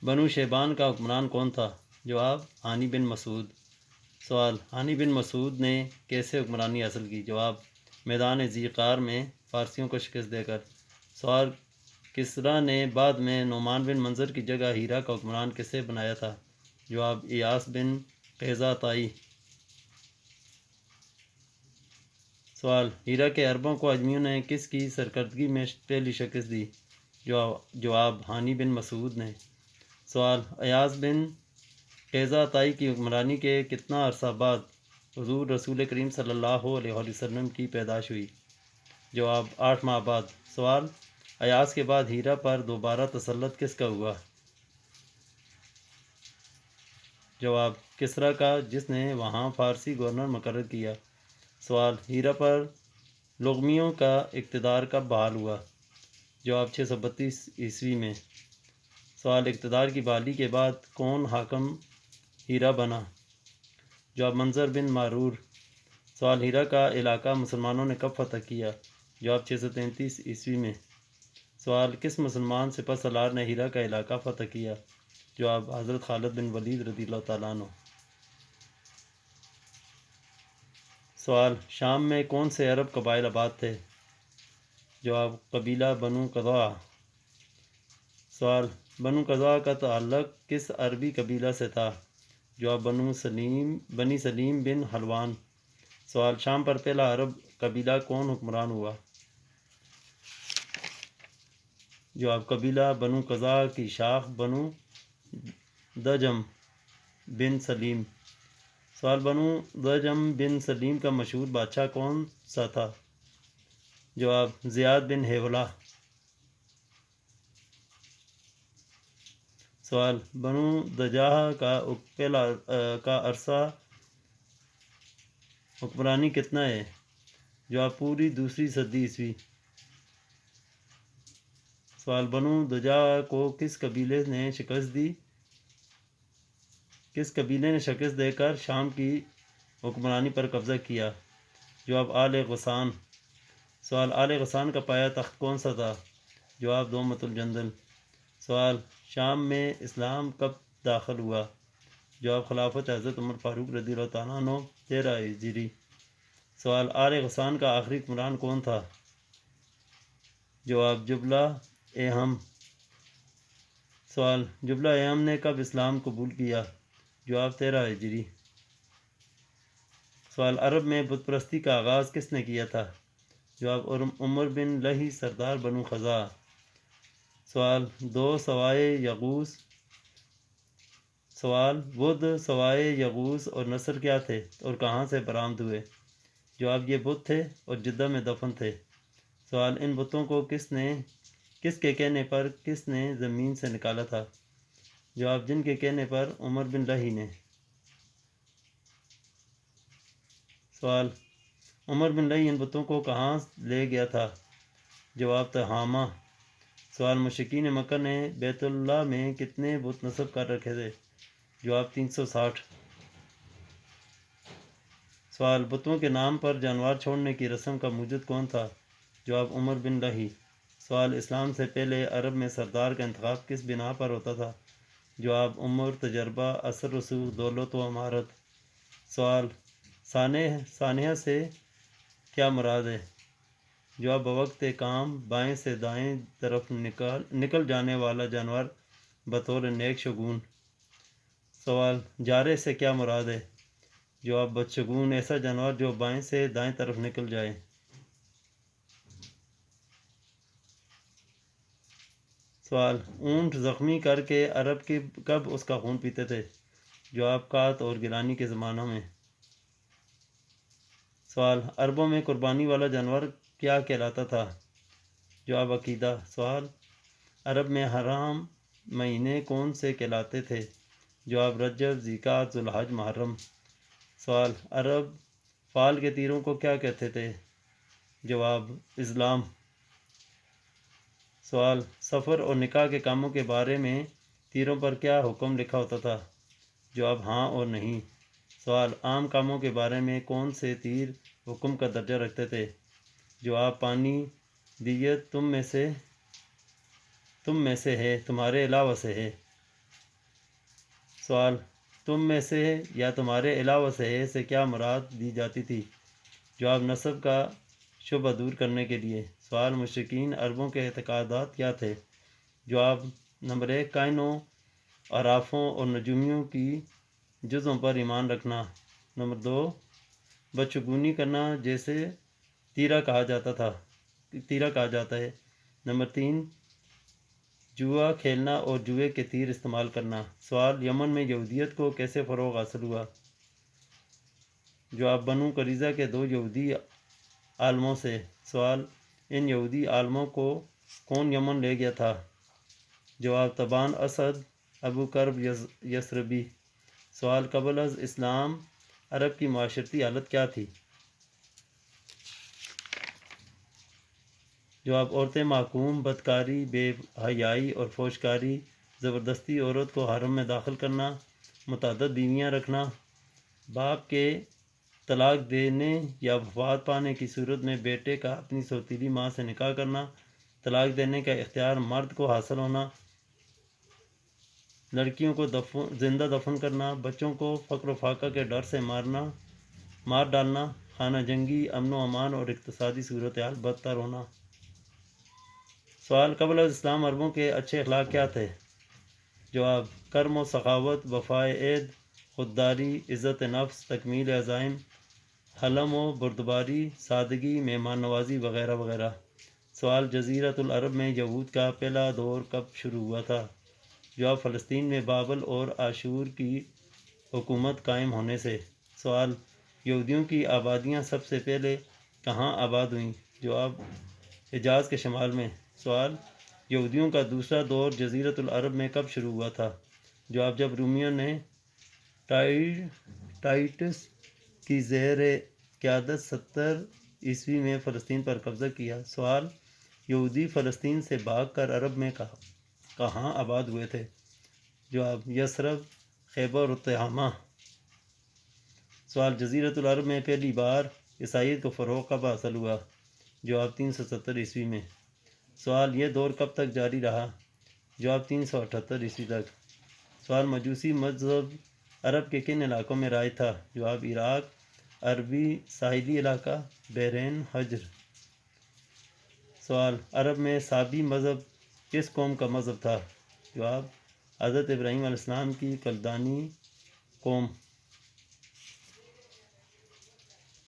بنو شیبان کا حکمران کون تھا؟ جواب ہانی بن مسعود۔ سوال ہانی بن مسعود نے کیسے حکمرانی حاصل کی؟ جواب میدان ذیقار میں فارسیوں کو شکست دے کر۔ سوال کسریٰ نے بعد میں نعمان بن منظر کی جگہ ہیرا کا حکمران کسے بنایا تھا؟ جواب ایاس بن قیظہ طائی۔ سوال ہیرا کے عربوں کو اجمیوں نے کس کی سرکردگی میں پہلی شکست دی؟ جواب ہانی بن مسعود نے۔ سوال ایاس بن قیظہ طائی کی حکمرانی کے کتنا عرصہ بعد حضور رسول کریم صلی اللہ علیہ وسلم کی پیدائش ہوئی؟ جواب 8 ماہ بعد۔ سوال ایاس کے بعد ہیرا پر دوبارہ تسلط کس کا ہوا؟ جواب کسریٰ کا، جس نے وہاں فارسی گورنر مقرر کیا۔ سوال ہیرا پر لغمیوں کا اقتدار کب بحال ہوا؟ جواب 632 عیسوی میں۔ سوال اقتدار کی بحالی کے بعد کون حاکم ہیرا بنا؟ جواب منظر بن معرور۔ سوال ہیرا کا علاقہ مسلمانوں نے کب فتح کیا؟ جواب 633 عیسوی میں۔ سوال کس مسلمان سپہ سالار نے ہیرا کا علاقہ فتح کیا؟ جواب حضرت خالد بن ولید رضی اللہ تعالیٰ عنہ۔ سوال شام میں کون سے عرب قبائل آباد تھے؟ جواب قبیلہ بنو قضاع۔ سوال بنو قضاع کا تعلق کس عربی قبیلہ سے تھا؟ جواب بنی سلیم بن حلوان۔ سوال شام پر پہلا عرب قبیلہ کون حکمران ہوا؟ جواب قبیلہ بنو قضاع کی شاخ بنو دجم بن سلیم۔ سوال بنو دجم بن سلیم کا مشہور بادشاہ کون سا تھا؟ جواب زیاد بن حیولہ۔ سوال بنو دجاہ کا عرصہ حکمرانی کتنا ہے؟ جواب پوری دوسری صدی عیسوی۔ سوال بنو دجاہ کو کس قبیلے نے شکست دے کر شام کی حکمرانی پر قبضہ کیا؟ جواب آل غسان۔ سوال آل غسان کا پایا تخت کون سا تھا؟ جواب دومت الجندل۔ سوال شام میں اسلام کب داخل ہوا؟ جواب خلافت حضرت عمر فاروق رضی اللہ تعالیٰ عنہ 13 ہجری۔ سوال آل غسان کا آخری حکمران کون تھا؟ جواب جبلہ ایہم۔ سوال جبلہ ایہم نے کب اسلام قبول کیا؟ جواب 13 ہجری۔ سوال عرب میں بت پرستی کا آغاز کس نے کیا تھا؟ جواب عمر بن لہی سردار بنو خزاع۔ سوال بدھ سوائے یغوث اور نصر کیا تھے اور کہاں سے برآمد ہوئے؟ جواب یہ بت تھے اور جدہ میں دفن تھے۔ سوال ان بتوں کو کس کے کہنے پر کس نے زمین سے نکالا تھا؟ جواب جن کے کہنے پر عمر بن لہی نے۔ سوال عمر بن لہی ان بتوں کو کہاں لے گیا تھا؟ جواب تہامہ۔ سوال مشرکین مکہ نے بیت اللہ میں کتنے بت نصب کر رکھے تھے؟ جواب 360۔ سوال بتوں کے نام پر جانور چھوڑنے کی رسم کا موجد کون تھا؟ جواب عمر بن لہی۔ سوال اسلام سے پہلے عرب میں سردار کا انتخاب کس بنا پر ہوتا تھا؟ جواب عمر، تجربہ، اثر رسوخ، دولت و امارت۔ سوال سانحہ سے کیا مراد ہے؟ جواب بوقت کام بائیں سے دائیں طرف نکل جانے والا جانور بطور نیک شگون۔ سوال جارے سے کیا مراد ہے؟ جواب بدشگون، ایسا جانور جو بائیں سے دائیں طرف نکل جائے۔ سوال اونٹ زخمی کر کے عرب کب اس کا خون پیتے تھے؟ جواب قحط اور گرانی کے زمانوں میں۔ سوال عربوں میں قربانی والا جانور کیا کہلاتا تھا؟ جواب عقیقہ۔ سوال عرب میں حرام مہینے کون سے کہلاتے تھے؟ جواب رجب، ذوالقعدہ، ذوالحج، محرم۔ سوال عرب فال کے تیروں کو کیا کہتے تھے؟ جواب اظلام۔ سوال سفر اور نکاح کے کاموں کے بارے میں تیروں پر کیا حکم لکھا ہوتا تھا؟ جواب ہاں اور نہیں۔ سوال عام کاموں کے بارے میں کون سے تیر حکم کا درجہ رکھتے تھے؟ جواب پانی، دیت تم میں سے ہے، تمہارے علاوہ سے ہے۔ سوال، تم میں سے یا تمہارے علاوہ سے کیا مراد دی جاتی تھی؟ جواب، نسب کا شبہ دور کرنے کے لیے۔ سوال، مشرکین عربوں کے اعتقادات کیا تھے؟ جواب، نمبر 1، کائنوں، عرافوں اور نجومیوں کی جزوں پر ایمان رکھنا۔ نمبر 2، بدشگونی کرنا جیسے تیرہ کہا جاتا ہے۔ نمبر 3، جوا کھیلنا اور جوئے کے تیر استعمال کرنا۔ سوال، یمن میں یہودیت کو کیسے فروغ حاصل ہوا؟ جواب، بنو قریظہ کے 2 یہودی عالموں سے۔ سوال، ان یہودی عالموں کو کون یمن لے گیا تھا؟ جواب، تبان اسد ابو کرب یثربی۔ سوال، قبل از اسلام عرب کی معاشرتی حالت کیا تھی؟ جواب، عورتیں محکوم، بدکاری، بے حیائی اور فحشکاری، زبردستی عورت کو حرم میں داخل کرنا، متعدد بیویاں رکھنا، باپ کے طلاق دینے یا وفات پانے کی صورت میں بیٹے کا اپنی سوتیلی ماں سے نکاح کرنا، طلاق دینے کا اختیار مرد کو حاصل ہونا، لڑکیوں کو زندہ دفن کرنا، بچوں کو فقر و فاقہ کے ڈر سے مار ڈالنا، خانہ جنگی، امن و امان اور اقتصادی صورتحال بدتر ہونا۔ سوال، قبل از اسلام عربوں کے اچھے اخلاق کیا تھے؟ جواب، کرم و سخاوت، وفائے عہد، خودداری، عزت نفس، تکمیل عزائم، حلم و بردباری، سادگی، مہمان نوازی وغیرہ وغیرہ۔ سوال، جزیرۃ العرب میں یہود کا پہلا دور کب شروع ہوا تھا؟ جواب، فلسطین میں بابل اور آشور کی حکومت قائم ہونے سے۔ سوال، یہودیوں کی آبادیاں سب سے پہلے کہاں آباد ہوئیں؟ جواب، حجاز کے شمال میں۔ سوال، یہودیوں کا دوسرا دور جزیرۃ العرب میں کب شروع ہوا تھا؟ جواب، جب رومیوں نے ٹائٹس کی زیر قیادت 70 میں فلسطین پر قبضہ کیا۔ سوال، یہودی فلسطین سے بھاگ کر عرب میں کہاں آباد ہوئے تھے؟ جواب، یثرب، خیبر و تہامہ۔ سوال، جزیرۃ العرب میں پہلی بار عیسائیت کو فروغ کب حاصل ہوا؟ جواب، 370 میں۔ سوال، یہ دور کب تک جاری رہا؟ جواب، 378 تک۔ سوال، مجوسی مذہب عرب کے کن علاقوں میں رائج تھا؟ جواب، عراق، عربی ساحلی علاقہ، بحرین، حجر۔ سوال، عرب میں صابئی مذہب کس قوم کا مذہب تھا؟ جواب، حضرت ابراہیم علیہ السلام کی کلدانی قوم۔